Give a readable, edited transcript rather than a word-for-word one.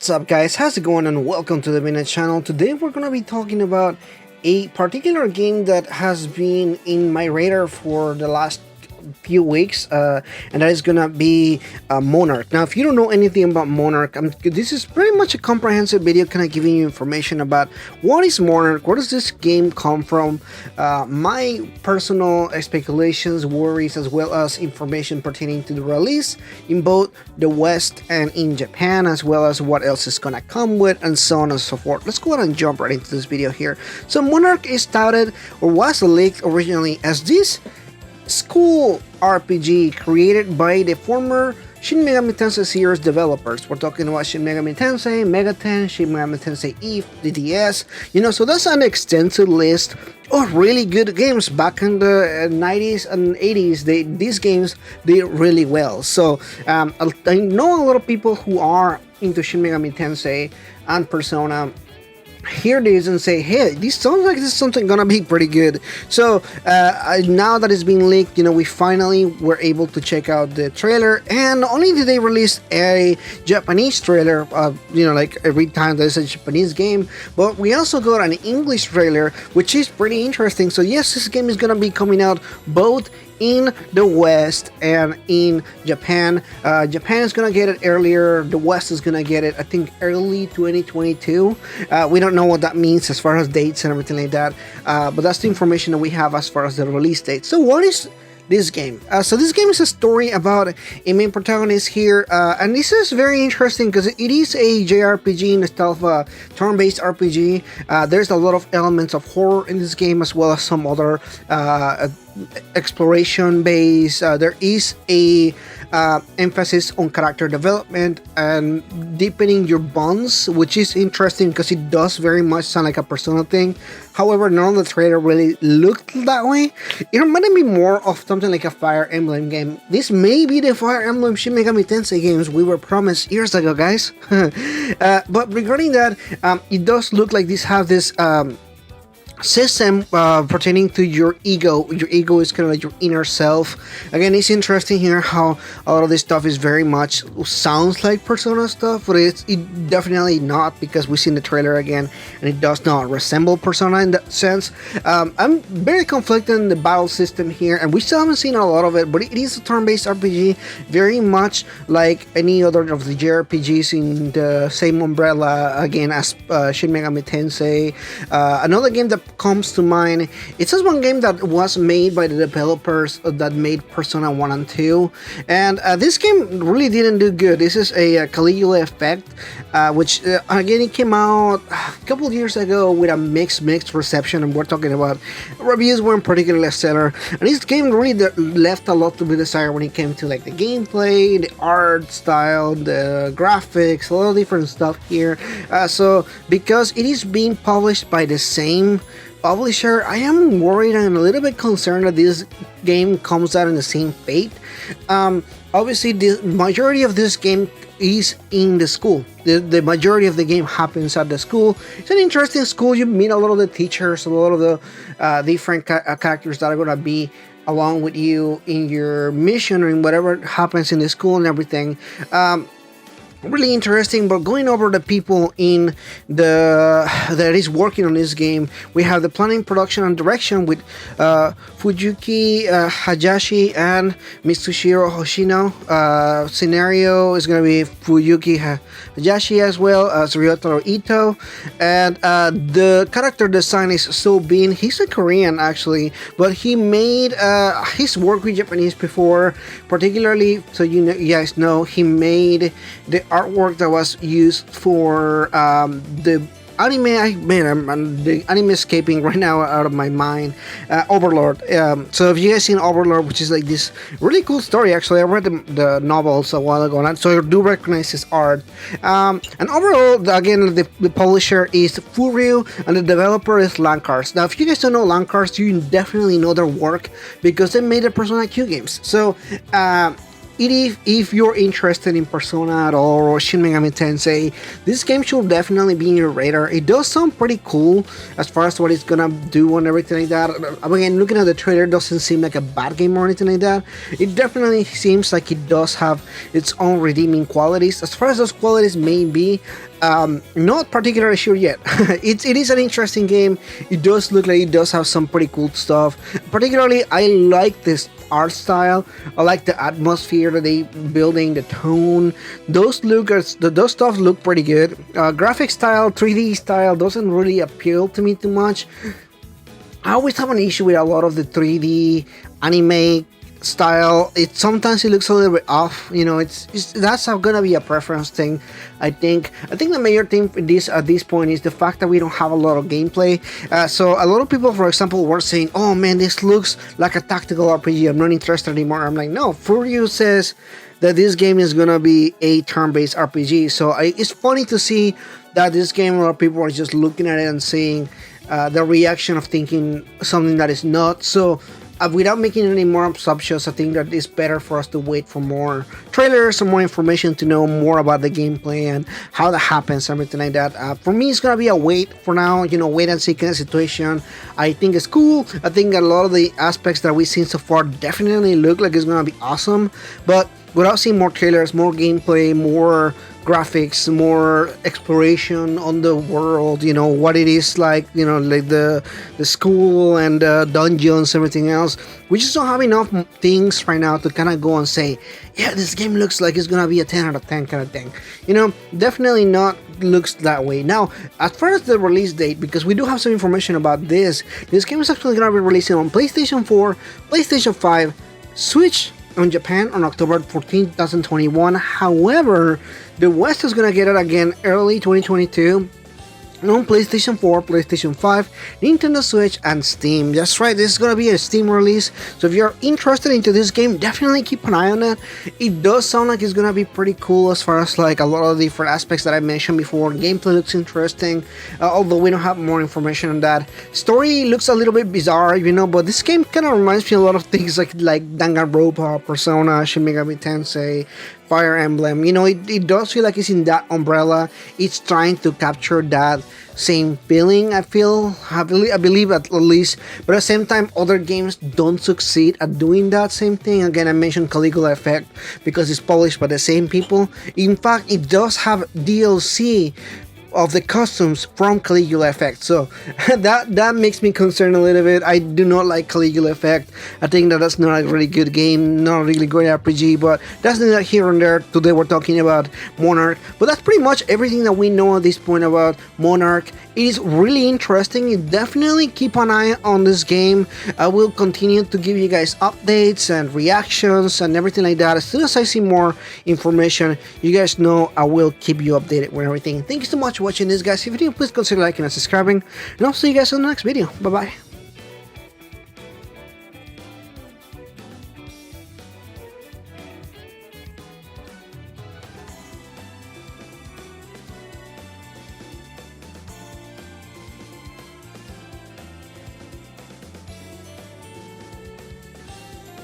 What's up guys, how's it going and welcome to the Minute channel. Today we're going to be talking about a particular game that has been in my radar for the last few weeks, and that is gonna be Monark. Now if you don't know anything about Monark, this is pretty much a comprehensive video kind of giving you information about what is Monark, where does this game come from, my personal speculations, worries, as well as information pertaining to the release in both the West and in Japan, as well as what else is gonna come with, and so on and so forth. Let's go ahead and jump right into this video here. So Monark is touted, or was leaked originally, as this school RPG created by the former Shin Megami Tensei series developers. We're talking about Shin Megami Tensei, Megaten, Shin Megami Tensei IF, DDS, so that's an extensive list of really good games back in the 90s and 80s. These games did really well. So I know a lot of people who are into Shin Megami Tensei and Persona hear this and say, hey, this sounds like this is something gonna be pretty good. So now that it's been leaked, we finally were able to check out the trailer, and not only did they release a Japanese trailer, like every time there's a Japanese game, but we also got an English trailer, which is pretty interesting. So yes, this game is gonna be coming out both in the West and in Japan. Japan is gonna get it earlier, the West is gonna get it I think early 2022. We don't know what that means as far as dates and everything like that, but that's the information that we have as far as the release date. So what is this game? So this game is a story about a main protagonist here, and this is very interesting because it is a JRPG in the style of a turn-based RPG. There's a lot of elements of horror in this game, as well as some other exploration base. There is a emphasis on character development and deepening your bonds, which is interesting because it does very much sound like a Persona thing. However, none of the trailer really looked that way. It reminded me more of something like a Fire Emblem game. This may be the Fire Emblem Shin Megami Tensei games we were promised years ago, guys. But regarding that, it does look like this have this system pertaining to your ego. Your ego is kind of like your inner self. Again, it's interesting here how a lot of this stuff is very much sounds like Persona stuff, but it definitely not, because we've seen the trailer again and it does not resemble Persona in that sense. I'm very conflicted in the battle system here, and we still haven't seen a lot of it, but it is a turn-based RPG, very much like any other of the JRPGs in the same umbrella, again, as Shin Megami Tensei. Another game that comes to mind, it's just one game that was made by the developers that made Persona 1 and 2, and this game really didn't do good. This is a Caligula Effect, which again, it came out a couple of years ago with a mixed reception, and we're talking about reviews weren't particularly stellar, and this game really left a lot to be desired when it came to like the gameplay, the art style, the graphics, a lot of different stuff here. So because it is being published by the same publisher, I am worried and a little bit concerned that this game comes out in the same fate. Obviously, the majority of this game is in the school. The majority of the game happens at the school. It's an interesting school. You meet a lot of the teachers, a lot of the different characters that are going to be along with you in your mission or in whatever happens in the school and everything. Really interesting. But going over the people in that is working on this game, we have the planning, production, and direction with Fujiki Hayashi and Mitsushiro Hoshino. Scenario is going to be Fujiki Hayashi, as well as Ryotaro Ito, and the character design is So Bin. He's a Korean actually, but he made he's worked with Japanese before, particularly, so you guys know, he made the artwork that was used for the anime. The anime escaping right now out of my mind. Overlord. So if you guys seen Overlord, which is like this really cool story, actually I read the novels a while ago, and so I do recognize his art. And overall, again, the publisher is Furyu and the developer is Lancars. Now if you guys don't know Lancars, you definitely know their work because they made the Persona Q games. So if you're interested in Persona at all, or Shin Megami Tensei, this game should definitely be in your radar. It does sound pretty cool as far as what it's gonna do and everything like that. Again, looking at the trailer, doesn't seem like a bad game or anything like that. It definitely seems like it does have its own redeeming qualities. As far as those qualities may be, Not particularly sure yet. It is an interesting game. It does look like it does have some pretty cool stuff. Particularly, I like this art style. I like the atmosphere that they building, the tone. Those stuff look pretty good. Graphic style, 3D style doesn't really appeal to me too much. I always have an issue with a lot of the 3D anime style. Sometimes it looks a little bit off, that's gonna be a preference thing. I think the major thing at this point is the fact that we don't have a lot of gameplay. So a lot of people, for example, were saying, oh man, this looks like a tactical RPG, I'm not interested anymore. I'm like, no, Furyu says that this game is gonna be a turn-based RPG. So it's funny to see that this game, a lot of people are just looking at it and seeing the reaction of thinking something that is not. So without making any more assumptions, I think that it's better for us to wait for more trailers and more information to know more about the gameplay and how that happens, everything like that. For me, it's gonna be a wait for now, wait and see kind of situation. I think it's cool. I think a lot of the aspects that we've seen so far definitely look like it's gonna be awesome, but without seeing more trailers, more gameplay, more graphics, more exploration on the world, what it is like, like the school and dungeons, everything else. We just don't have enough things right now to kind of go and say, yeah, this game looks like it's gonna be a 10 out of 10 kind of thing. Definitely not looks that way. Now, as far as the release date, because we do have some information about this game is actually gonna be releasing on PlayStation 4, PlayStation 5, Switch on Japan on October 14, 2021. However, the West is gonna get it again early 2022 on PlayStation 4, PlayStation 5, Nintendo Switch, and Steam. That's right, this is gonna be a Steam release, so if you're interested into this game, definitely keep an eye on it. It does sound like it's gonna be pretty cool as far as like a lot of the different aspects that I mentioned before. Gameplay looks interesting, although we don't have more information on that. Story looks a little bit bizarre, but this game kind of reminds me a lot of things like Danganronpa, Persona, Shin Megami Tensei, Fire Emblem. It does feel like it's in that umbrella. It's trying to capture that same feeling, I believe at least, but at the same time other games don't succeed at doing that same thing. Again, I mentioned Caligula Effect because it's published by the same people. In fact, it does have DLC of the costumes from Caligula Effect, so that makes me concerned a little bit. I do not like Caligula Effect. I think that's not a really good game, not a really great RPG, but that's neither here and there. Today we're talking about Monark, but that's pretty much everything that we know at this point about Monark. It is really interesting. You definitely keep an eye on this game. I will continue to give you guys updates and reactions and everything like that. As soon as I see more information, you guys know I will keep you updated with everything. Thank you so much for watching this, guys. If you did, please consider liking and subscribing, and I'll see you guys in the next video. Bye bye.